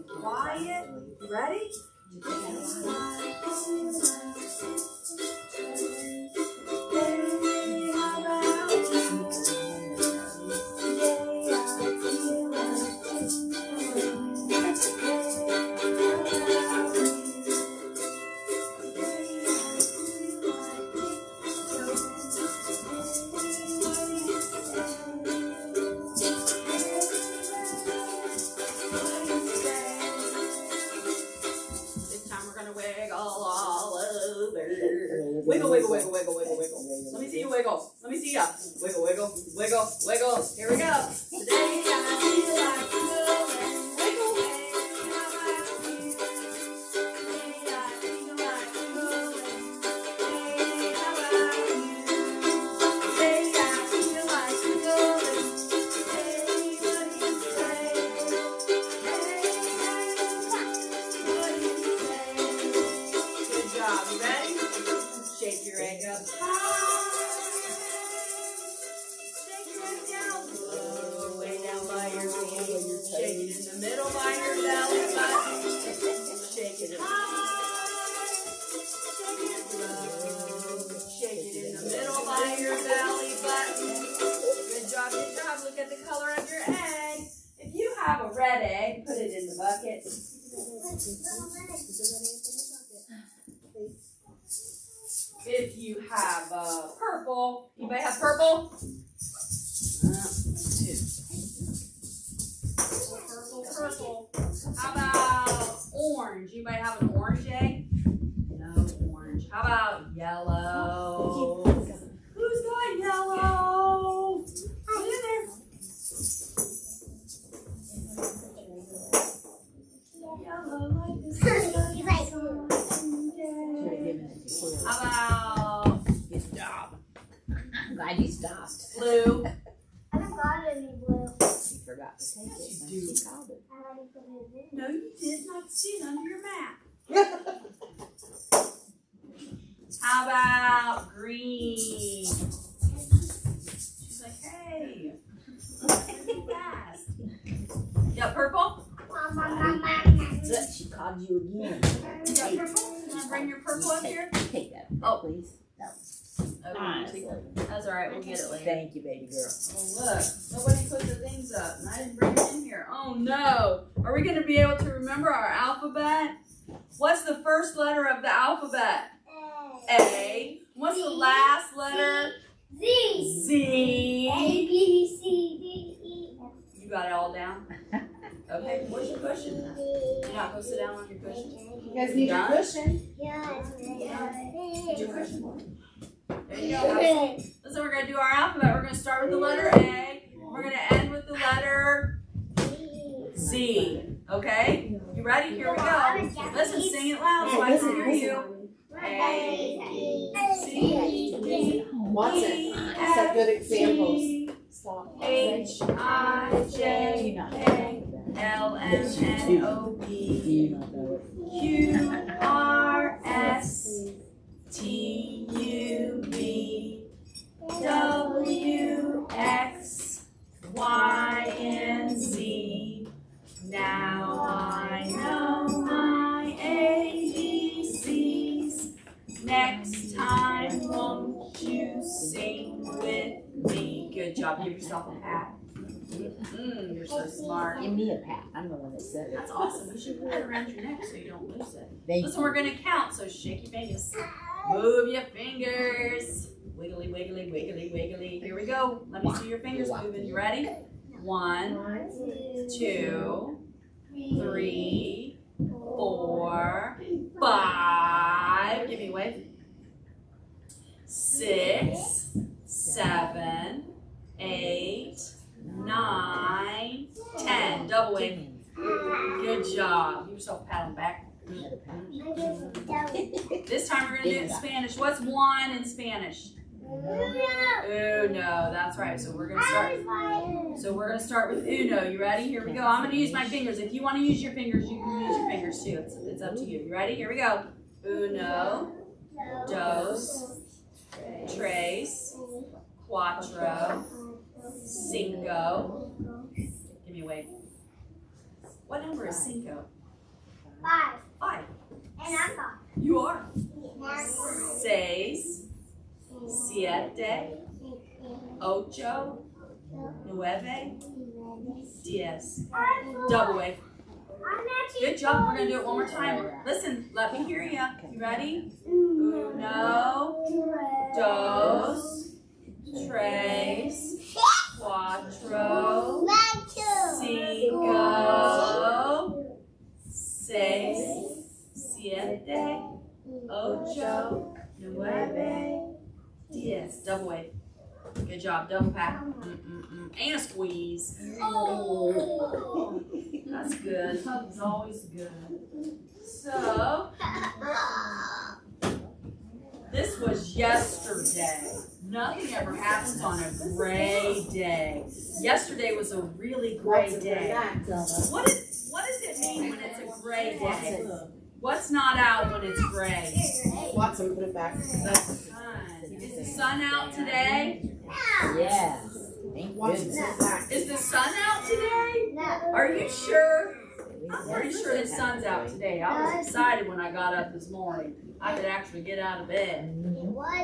quiet. You ready? Wiggle, wiggle, wiggle, wiggle, wiggle, wiggle. Let me see you wiggle. Let me see ya. Wiggle, wiggle, wiggle, wiggle. Here we go. Today I feel like wiggling, wiggle, Today I feel like wiggling. Hey, how about you? Today I feel like wiggling. Hey, what do you say? Hey, what do you say? Good job. You ready? Shake your egg up high. Shake your egg down low, way down by your feet. Shake it in the middle by your belly button. Shake it high. Shake it low. Shake it in the middle by your belly button. Good job, good job. Look at the color of your egg. If you have a red egg, put it in the bucket. If you have purple, anybody have purple? Purple. How about orange? Anybody have an orange egg? No orange. How about yellow? Who's got yellow? Put it in there. Yellow like this. How about good job? I'm glad you stopped. Blue. I haven't got any blue. You forgot to take it. You do. She called it. I already put it in. No, you didn't. I see it under your map. How about green? She's like, hey, too fast. Yeah, purple? She called you again. You got purple? Can I bring your purple up here? Take that, please. No. Okay, that's all right. We'll get it later. Thank you, baby girl. Oh, look. Nobody put the things up, and I didn't bring it in here. Oh, no. Are we going to be able to remember our alphabet? What's the first letter of the alphabet? A. What's the last letter? Z. Z. A, B, C, D, E, F. You got it all down? Okay, where's your cushion? You're not going to sit down on your cushion? You guys need your cushion? Yeah. Get your cushion. There you go. Listen, we're going to do our alphabet. We're going to start with the letter A. We're going to end with the letter Z. Okay? You ready? Here we go. Listen, sing it loud so I can hear you. A, C, D, Watson, set good examples. Stop. H, I, J, K, L, M, N, O, P, Q, R, S, T, U, V, W, X, Y, and Z. Now I know my ABCs. Next time, won't you sing with me? Good job. Give yourself a pat. You're so smart. Give me a pat. I'm the one that said it. That's awesome. You should wear it around your neck so you don't lose it. Thank Listen, we're going to count, so shake your fingers. Move your fingers. Wiggly, wiggly, wiggly, wiggly. Here we go. Let me see your fingers moving. You ready? 1, 2, 3, 4, 5. Give me a wave. 6, 7, 8, 9, 10. Double wave. Good job. Give yourself a pat on the back. This time we're going to do it in Spanish. What's 1 in Spanish? Uno. That's right. So we're going to start with uno. You ready? Here we go. I'm going to use my fingers. If you want to use your fingers, you can use your fingers too. It's up to you. You ready? Here we go. Uno, dos, tres, cuatro, cinco. Give me a wave. What number is cinco? 5. 5. And I'm 5. You are. Yes. 6, 7, 8, 9, 10. Double wave. Good job. We're going to do it one more time. Listen, let me hear you. You ready? 1, 2, 3, 4, 5, 6, 7, 8, 9, 10. Double wave. Good job. Double pat. And a squeeze. Oh, that's good. Hug is always good. So, this was yesterday. Nothing ever happens on a gray day. Yesterday was a really gray day. What does it mean when it's a gray day? What's not out when it's gray? Watson, put it back. Is the sun out today? Yeah. Watson, put it back. Is the sun out today? Are you sure? I'm pretty sure the sun's out today. I was excited when I got up this morning. I could actually get out of bed.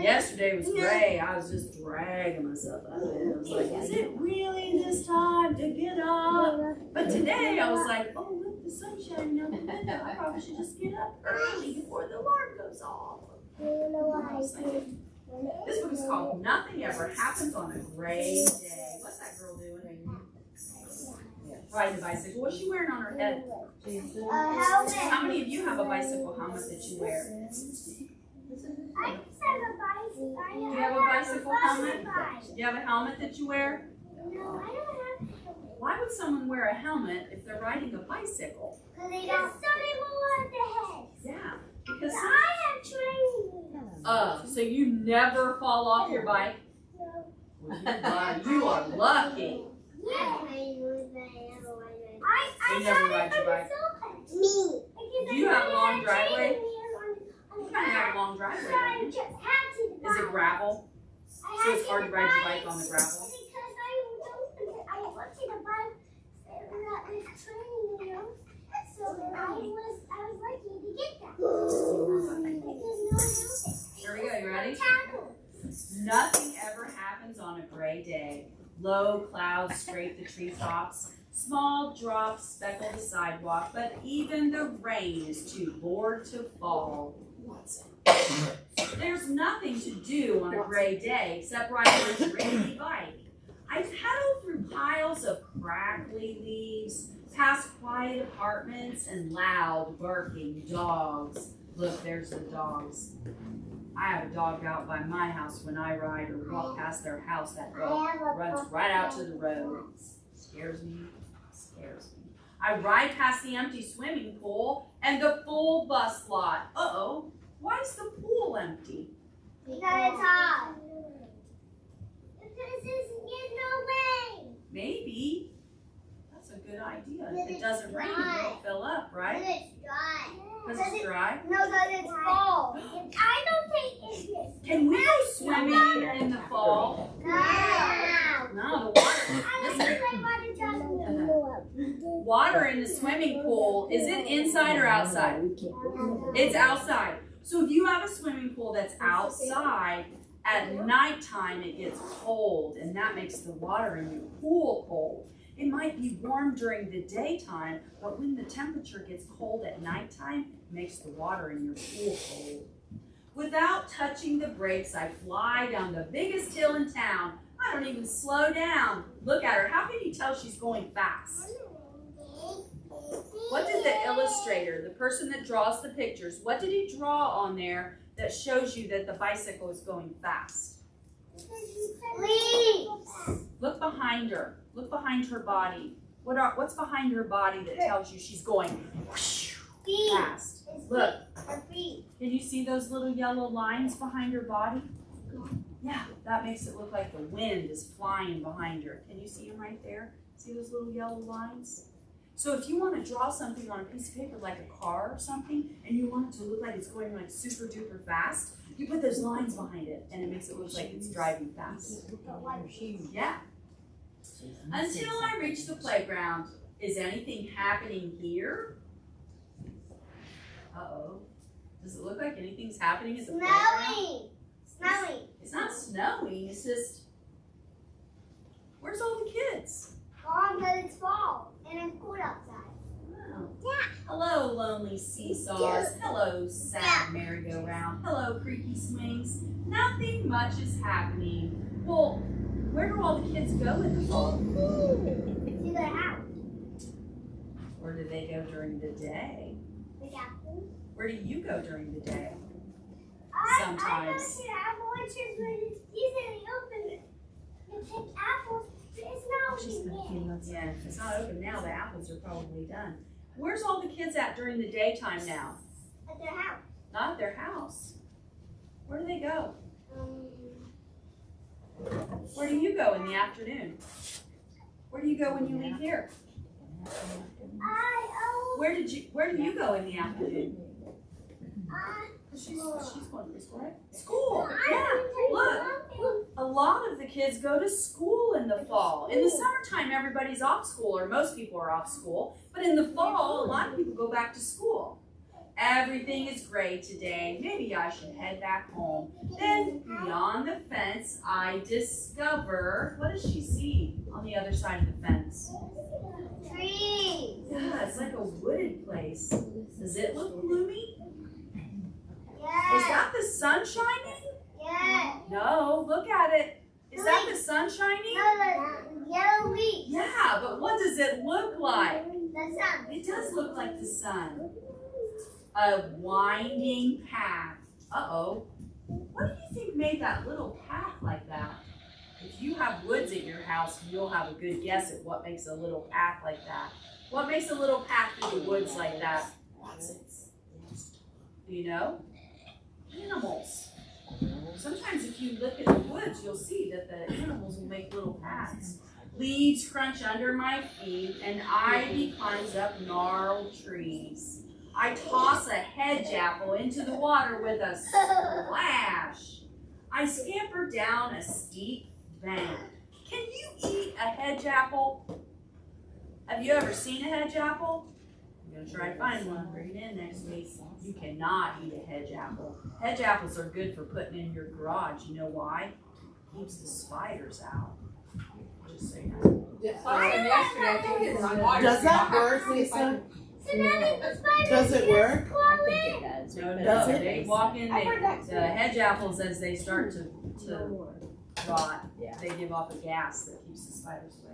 Yesterday was gray. I was just dragging myself out of bed. I was like, is it really this time to get up? But today I was like, oh, look, the sun's shining out the window. I probably should just get up early before the alarm goes off. This book is called Nothing Ever Happens on a Gray Day. What's that girl doing? Riding a bicycle. What's she wearing on her head? Helmet. How many of you have a bicycle helmet that you wear? I just have a bicycle. Do you have a bicycle helmet? Do you have a helmet that you wear? No, I don't have a helmet. Why would someone wear a helmet if they're riding a bicycle? Because they don't. So they will want the head. Yeah, because I have training. so you never fall off your bike? No. Well, you are lucky. Yeah. You never ride your bike. Me. Do you have a long driveway? You kind of have a long driveway, don't you? Is it gravel? So it's hard to ride your bike on the gravel? Because I wanted to buy that was training, you know. So I was lucky to get that. Because no one else. Here we go, you ready? Nothing ever happens on a gray day. Low clouds scrape the treetops. Small drops speckle the sidewalk, but even the rain is too bored to fall. There's nothing to do on a gray day except ride a rainy bike. I pedal through piles of crackly leaves, past quiet apartments and loud barking dogs. Look, there's the dogs. I have a dog out by my house when I ride or walk past their house. That dog runs right out to the road. Scares me. I ride past the empty swimming pool and the full bus lot. Uh-oh, why is the pool empty? Because it's hot. Because it's getting away. Maybe. That's a good idea. If it doesn't rain, it won't fill up, right? Because it's dry. Because it's dry? No, because it's fall. I don't think it's. Can we go swimming in the fall? No, the water. Listen. Water in the swimming pool, is it inside or outside? It's outside. So if you have a swimming pool that's outside, at nighttime it gets cold, and that makes the water in your pool cold. It might be warm during the daytime, but when the temperature gets cold at nighttime, it makes the water in your pool cold. Without touching the brakes, I fly down the biggest hill in town. I don't even slow down. Look at her. How can you tell she's going fast? What did the illustrator, the person that draws the pictures, what did he draw on there that shows you that the bicycle is going fast? Leaves. Look behind her. Look behind her body. What's behind her body that tells you she's going fast? Look. Her feet. Can you see those little yellow lines behind her body? Yeah, that makes it look like the wind is flying behind her. Can you see them right there? See those little yellow lines? So if you want to draw something on a piece of paper like a car or something, and you want it to look like it's going like super duper fast, you put those lines behind it, and it makes it look like it's driving fast. Yeah. Until I reach the playground. Is anything happening here? Uh-oh. Does it look like anything's happening at the playground? Snowing. It's not snowing, it's just... Where's all the kids? Mom, but it's fall and it's cold outside. Oh. Yeah. Hello, lonely seesaws. Hello, sad merry-go-round. Hello, creaky swings. Nothing much is happening. Well, where do all the kids go in the fall? To their house. Where do they go during the day? The apple. Where do you go during the day? I go Sometimes. to the apple orchard when it's easily open. You take apples. It's not open yet. Yeah, if it's not open now, the apples are probably done. Where's all the kids at during the daytime now? At their house. Not at their house. Where do they go? Where do you go in the afternoon? Where do you go when you leave here? Where do you go in the afternoon? She's going to school, right? School! Yeah! Look! A lot of the kids go to school in the fall. In the summertime, everybody's off school, or most people are off school. But in the fall, a lot of people go back to school. Everything is gray today. Maybe I should head back home. Then, beyond the fence, I discover... What does she see on the other side of the fence? Trees. Yeah, it's like a wooded place. Does it look gloomy? Yes. Is that the sun shining? Yes. No, look at it. Is that the sun shining? No, the yellow leaves. Yeah, but what does it look like? The sun. It does look like the sun. A winding path. Uh-oh. What do you think made that little path like that? If you have woods at your house, you'll have a good guess at what makes a little path like that. What makes a little path through the woods like that? Do you know? Animals. Sometimes if you look at the woods, you'll see that the animals will make little paths. Leaves crunch under my feet, and ivy climbs up gnarled trees. I toss a hedge apple into the water with a splash. I scamper down a steep bank. Can you eat a hedge apple? Have you ever seen a hedge apple? I'm going to try to find one, bring it in next week. You cannot eat a hedge apple. Hedge apples are good for putting in your garage. You know why? It keeps the spiders out. Just so you know. Does that work, Lisa? So now that the spiders Does it work? I think it does. No, Does it? they walk in, the hedge apples, as they start to rot, Yeah. they give off a gas that keeps the spiders away.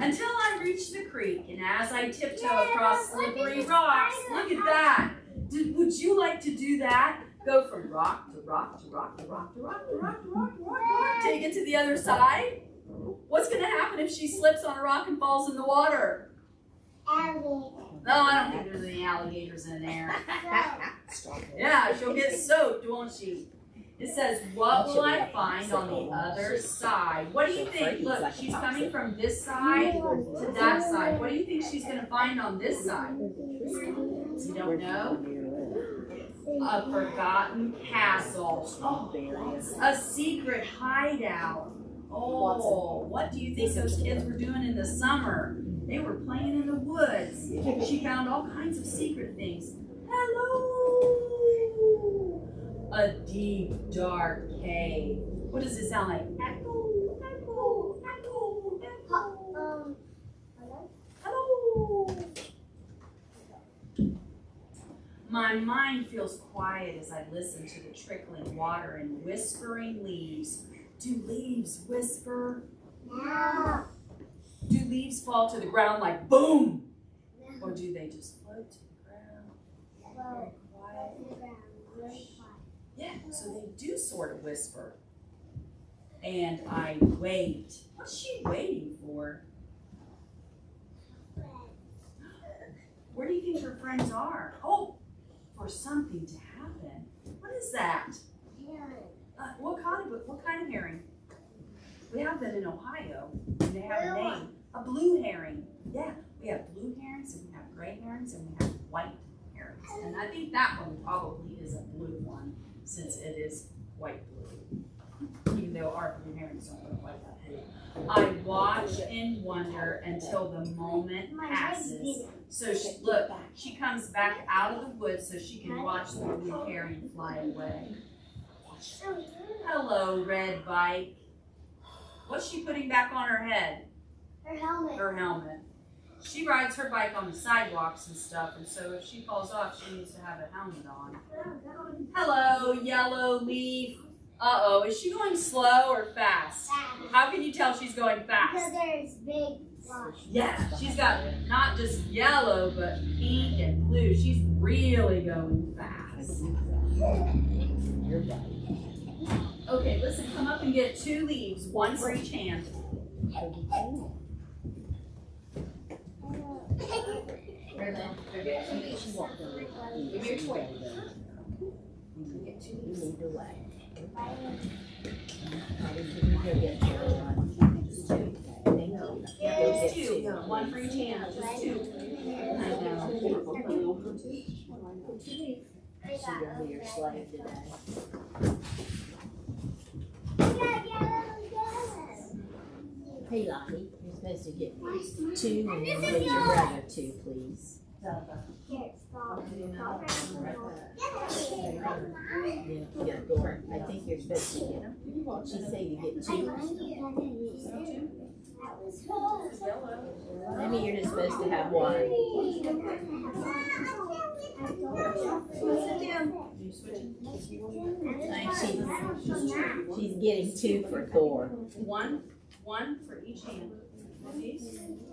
Until I reach the creek, and as I tiptoe across slippery rocks, look at that. Would you like to do that? Go from rock to rock to rock to rock to rock to rock to rock to rock to rock. Take it to the other side. What's going to happen if she slips on a rock and falls in the water? alligator. No, I don't think there's any alligators in there. Yeah, she'll get soaked, won't she? It says, what will I find on the other side? What do you think? Look, she's coming from this side to that side. What do you think she's going to find on this side? You don't know? A forgotten castle. A secret hideout. Oh, what do you think those kids were doing in the summer? They were playing in the woods. She found all kinds of secret things. Hello! A deep, dark cave. What does it sound like? Echo, echo, echo, echo. Hello! My mind feels quiet as I listen to the trickling water and whispering leaves. Do leaves whisper? No. Do leaves fall to the ground like boom? Or do they just float to the ground? Very quiet. Yeah, so they do sort of whisper. And I wait. What's she waiting for? Where do you think her friends are? Oh, for something to happen. What is that? What kind of herring? We have them in Ohio, and they have a name. A blue herring. Yeah, we have blue herons, and we have gray herons, and we have white herons. And I think that one probably is a blue one, since it is white blue. Even even though our blue herrings don't look like that blue. I watch and wonder until the moment passes. So she comes back out of the woods so she can watch the blue herring fly away. Hello, red bike. What's she putting back on her head? Her helmet. Her helmet. She rides her bike on the sidewalks and stuff, and so if she falls off, she needs to have a helmet on. Hello, yellow leaf. Uh-oh, is she going slow or fast? How can you tell she's going fast? Because there's big rocks. Yeah, she's got not just yellow, but pink and blue. She's really going fast. Okay, listen, come up and get 2 leaves, 1 for each hand. Go get 2 leaves. Give me your toy. You lead the way. I didn't go get 2. Just 2. Thank you. Just 2. 1 for each hand. Just 2. I know. She's gonna be your slave today. Hey, Lottie, you're supposed to get 2 and then give your brother 2, please. Yeah, Dora. I think you're supposed to get them. She said you get 2. Maybe you're just supposed to have 1. She's getting 2 for Thor. 1 for each hand.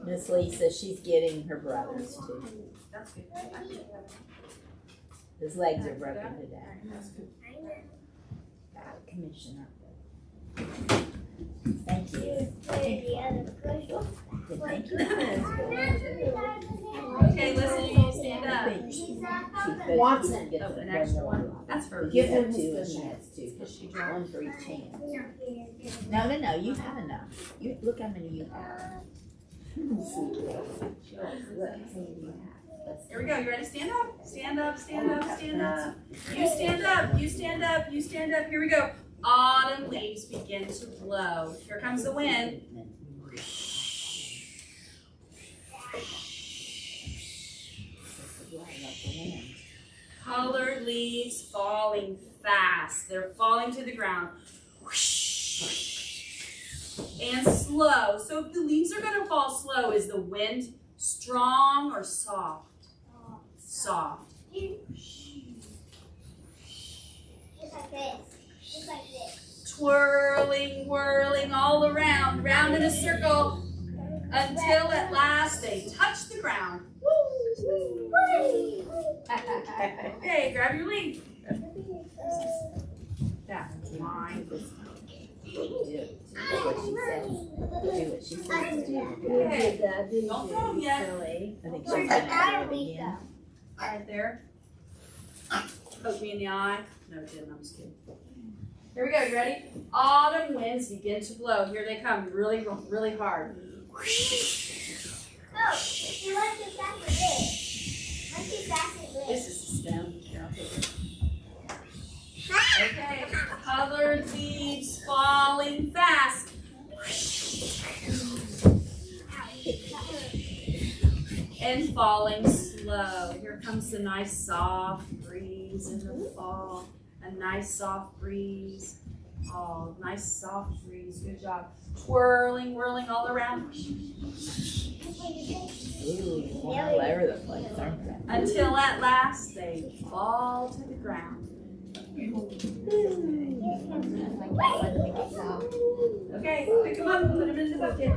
Miss Lisa, she's getting her brother's 2. That's good. His legs are broken today. Commissioner. Thank you. Thank you. Okay, listen, you need to stand up. Watson. Oh, an extra one? That's for You have 2 and she has 2. Because she dropped. 1 for each hand. No, you have enough. You look how many you have. Here we go. You ready to stand up? Stand up, stand up, stand up. You stand up, you stand up, you stand up. Here we go. Autumn leaves begin to blow. Here comes the wind. Colored leaves falling fast. They're falling to the ground. And slow. So if the leaves are going to fall slow, is the wind strong or soft? Soft. Just like this. Just like this. Twirling, whirling all around, round in a circle, until at last they touch the ground. Okay, grab your leaf. That's mine. Do what she says. Do what she says. Okay. Don't throw them yet. I think she's gonna do it again. Right there. Poke me in the eye. No, it didn't. I'm just kidding. Here we go. You ready? Autumn winds begin to blow. Here they come. Really, really hard. Oh, you want to back with this. Let's get back with this. This is the stem. Here, I'll take it. Okay. Colored leaves falling fast. And falling slow. Here comes the nice soft breeze in the fall. A nice soft breeze. Oh, nice soft breeze. Good job. Twirling, whirling all around. Ooh, all over the place, aren't they? Until at last they fall to the ground. Okay, pick them up and put them in the bucket.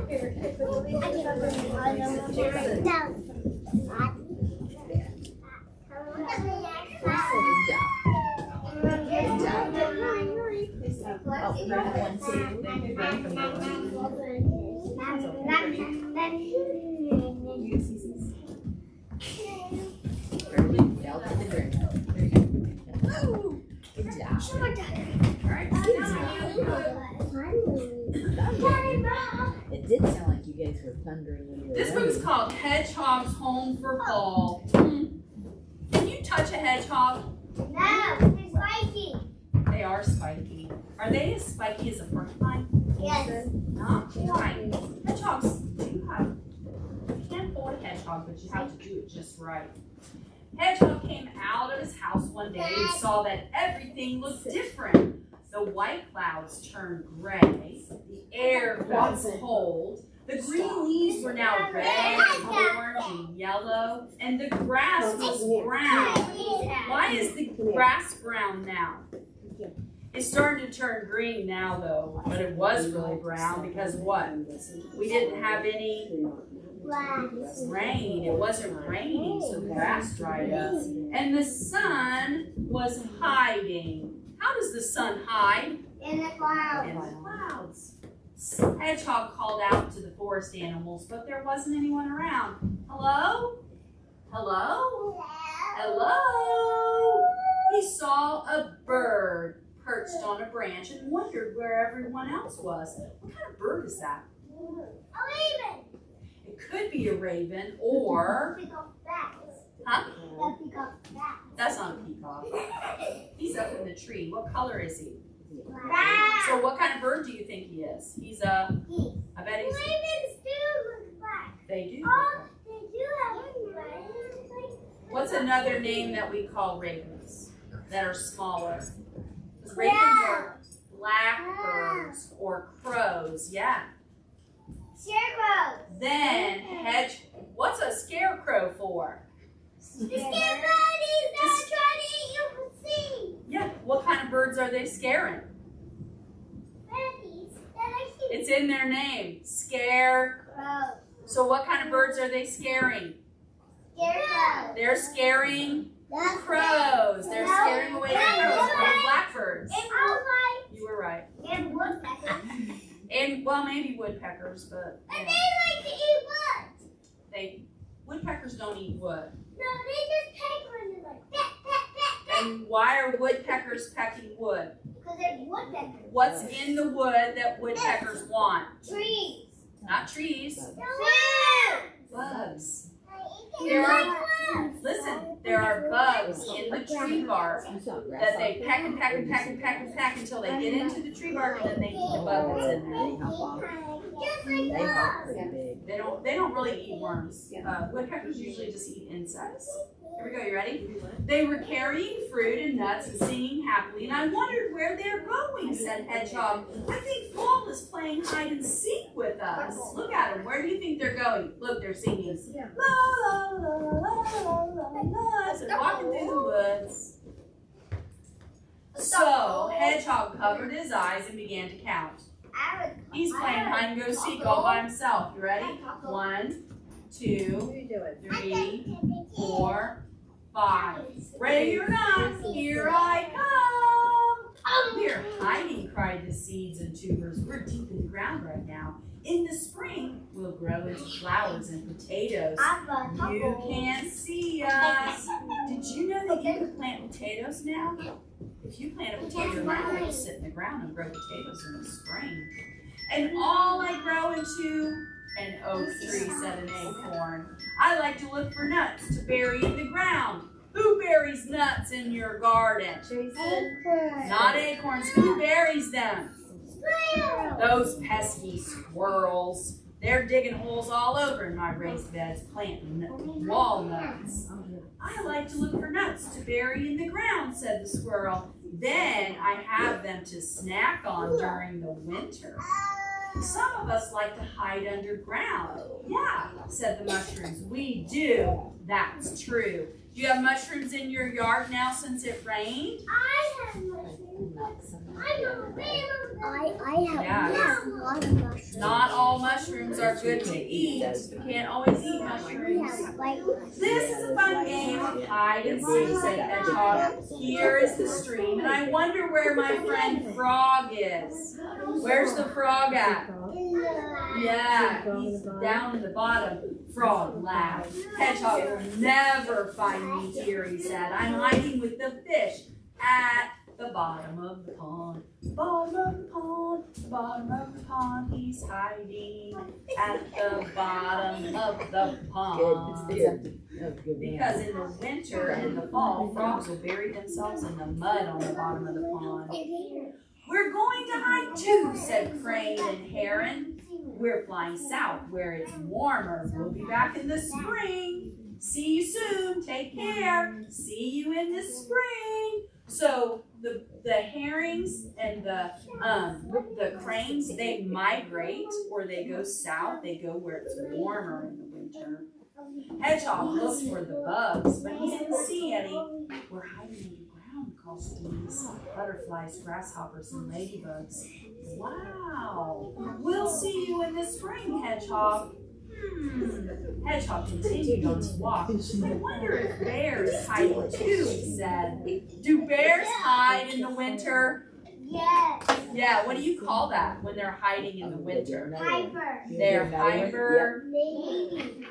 Good job. It did sound like you guys were thundering when you were This running. book's called Hedgehog's Home for Fall. Can you touch a hedgehog? No, it's spiky. They are spiky. Are they as spiky as a porcupine? Yes. Not quite. Hedgehogs do have, you can pull a hedgehog, but you have to do it just right. Hedgehog came out of his house one day and saw that everything looked different. The white clouds turned gray, the air felt cold, the green leaves were now red and orange and yellow, and the grass was brown. Why is the grass brown now? It's starting to turn green now though, but it was really brown because what? We didn't have any rain. It wasn't raining, so the grass dried up. And the sun was hiding. How does the sun hide? In the clouds. In the clouds. Hedgehog called out to the forest animals, but there wasn't anyone around. Hello? Hello? Hello? He saw a bird perched on a branch and wondered where everyone else was. What kind of bird is that? A raven. It could be a raven or... Huh? That's not a peacock. He's up in the tree. What color is he? Black. So what kind of bird do you think he is? He's a... I bet he's... Ravens do look black. They do. Oh, they do have ravens. What's another name that we call ravens that are smaller? Because ravens are blackbirds or crows. Yeah. Scarecrow. Then what's a scarecrow for? The scarecrow is not trying to eat your seed. Yeah. What kind of birds are they scaring? Rabbits. That are cute. It's in their name. Scarecrow. So what kind of birds are they scaring? Scarecrow. They're scaring crows. They're scaring away crows from blackbirds. And alright. You were right. And woodpeckers. And well, maybe woodpeckers, but And they like to eat wood. Woodpeckers don't eat wood. No, they just peck when they're like peck, peck, peck, peck. And why are woodpeckers pecking wood? Because they're woodpeckers. What's in the wood that woodpeckers want? Trees. Not trees. Bugs. Bugs. Listen, There are bugs in the tree bark that they peck and peck and peck and peck and peck until they get into the tree bark and then they eat the bug that's in there. just like bugs. They don't really eat worms. Woodpeckers usually just eat insects. Here we go, you ready? They were carrying fruit and nuts and singing happily, and I wondered where they're going, said Hedgehog. I think Fall is playing hide and seek with us. Look at them. Where do you think they're going? Look, they're singing. La la la la la la la. They're walking through the woods. So Hedgehog covered his eyes and began to count. He's playing hide and go seek all by himself. You ready? 1, 2, 3, 4, 5. Ready or not, here I come. We're hiding, cried the seeds and tubers. We're deep in the ground right now. In the spring, we'll grow into flowers and potatoes. You can't see us. Did you know that you can plant potatoes now? If you plant a potato now, it'll sit in the ground and grow potatoes in the spring. And all I grow into an oak tree, said an acorn. I like to look for nuts to bury in the ground. Who buries nuts in your garden? Not acorns. Who buries them? Those pesky squirrels. They're digging holes all over in my raised beds, planting walnuts. I like to look for nuts to bury in the ground, said the squirrel. Then I have them to snack on during the winter. Some of us like to hide underground. Yeah, said the mushrooms. We do. That's true. Do you have mushrooms in your yard now since it rained? I have mushrooms. I have a lot of mushrooms. Not all mushrooms are good to eat. You can't always eat mushrooms. This is a fun game of hide and seek, said Hedgehog. Here is the stream, and I wonder where my friend Frog is. Where's the frog at? Yeah, he's down in the bottom. Frog laughed. Hedgehog will never find me here, he said. I'm hiding with the fish at the bottom of the pond. Bottom of the pond, bottom of the pond. He's hiding at the bottom of the pond. Because in the winter and the fall, frogs will bury themselves in the mud on the bottom of the pond. We're going to hide too, said Crane and Heron. We're flying south where it's warmer. We'll be back in the spring. See you soon. Take care. See you in the spring. So the herrings and the cranes, they migrate or they go south. They go where it's warmer in the winter. Hedgehog looked for the bugs, but he didn't see any. We're hiding underground, called bees, butterflies, grasshoppers, and ladybugs. Wow! We'll see you in the spring, Hedgehog. Hedgehog continued on his walk. I wonder if bears hide too, he said. Do bears hide in the winter? Yes. Yeah, what do you call that when they're hiding in the winter? Hyper. They're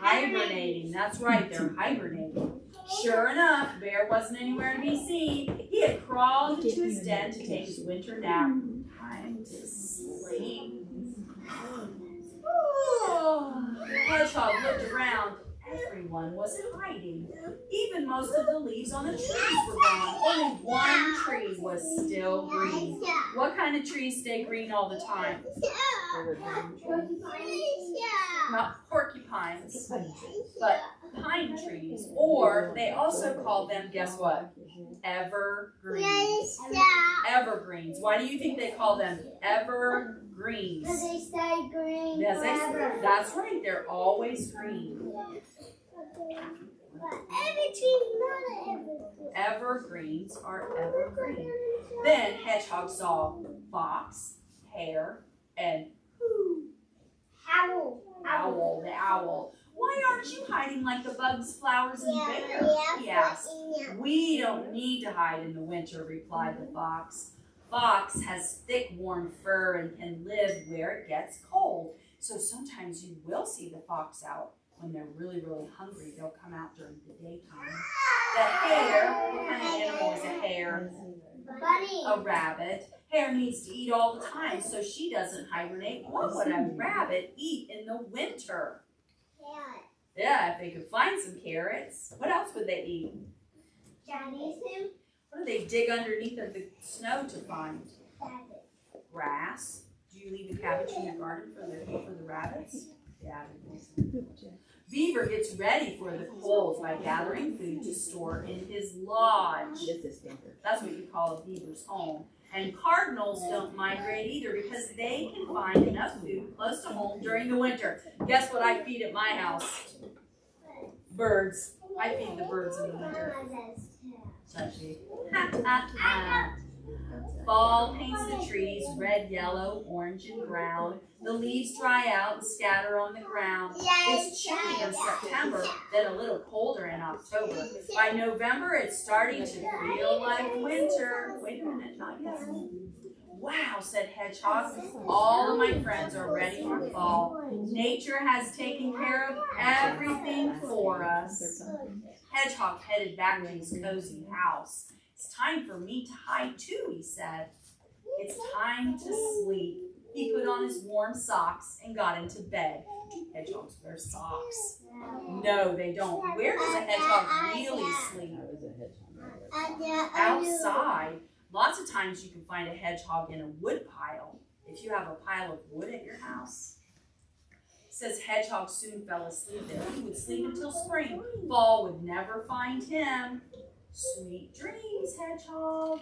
hibernating. That's right, they're hibernating. Sure enough, Bear wasn't anywhere to be seen. He had crawled into his den to take his winter nap. Time to sleep. Oh. Hedgehog looked around. Everyone was hiding. Even most of the leaves on the trees were gone. Only one tree was still green. What kind of trees stay green all the time? Not porcupines, but pine trees. Or they also call them, guess what? Evergreens. Evergreens. Why do you think they call them evergreens? Because they stay green Yes, forever. that's right. They're always green. Every tree's not an evergreen. Evergreens are evergreen. Then Hedgehog saw fox, hare, and owl, the owl. Why aren't you hiding like the bugs, flowers, and bear? He asked. We don't need to hide in the winter, replied the fox. Fox has thick, warm fur and can live where it gets cold. So sometimes you will see the fox out. When they're really, really hungry, they'll come out during the daytime. The hare, what kind of animal is a hare? Bunny. A rabbit. Hare needs to eat all the time, so she doesn't hibernate. What would a rabbit eat in the winter? Carrot. Yeah, if they could find some carrots. What else would they eat? Chinese him. What do they dig underneath of the snow to find? Rabbit. Grass. Do you leave the cabbage in your garden for the rabbits? Yeah. Beaver gets ready for the cold by gathering food to store in his lodge. That's what you call a beaver's home. And cardinals don't migrate either because they can find enough food close to home during the winter. Guess what I feed at my house? Birds. I feed the birds in the winter. Touchy. Fall paints the trees red, yellow, orange, and brown. The leaves dry out and scatter on the ground. It's chilly in September, then a little colder in October. By November, it's starting to feel like winter. Wait a minute, not yet. Wow, said Hedgehog. All of my friends are ready for fall. Nature has taken care of everything for us. Hedgehog headed back to his cozy house. It's time for me to hide too, he said. It's time to sleep. He put on his warm socks and got into bed. Hedgehogs wear socks. No, they don't. Where does a hedgehog really sleep? Outside. Lots of times you can find a hedgehog in a wood pile. If you have a pile of wood at your house. It says Hedgehog soon fell asleep and he would sleep until spring. Fall would never find him. Sweet dreams, Hedgehog.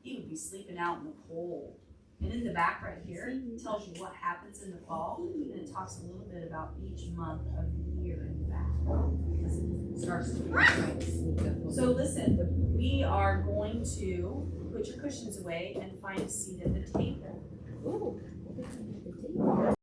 He would be sleeping out in the cold. And in the back right here, it tells you what happens in the fall. And it talks a little bit about each month of the year in the back. Because it starts to be So listen, we are going to put your cushions away and find a seat at the table. Ooh.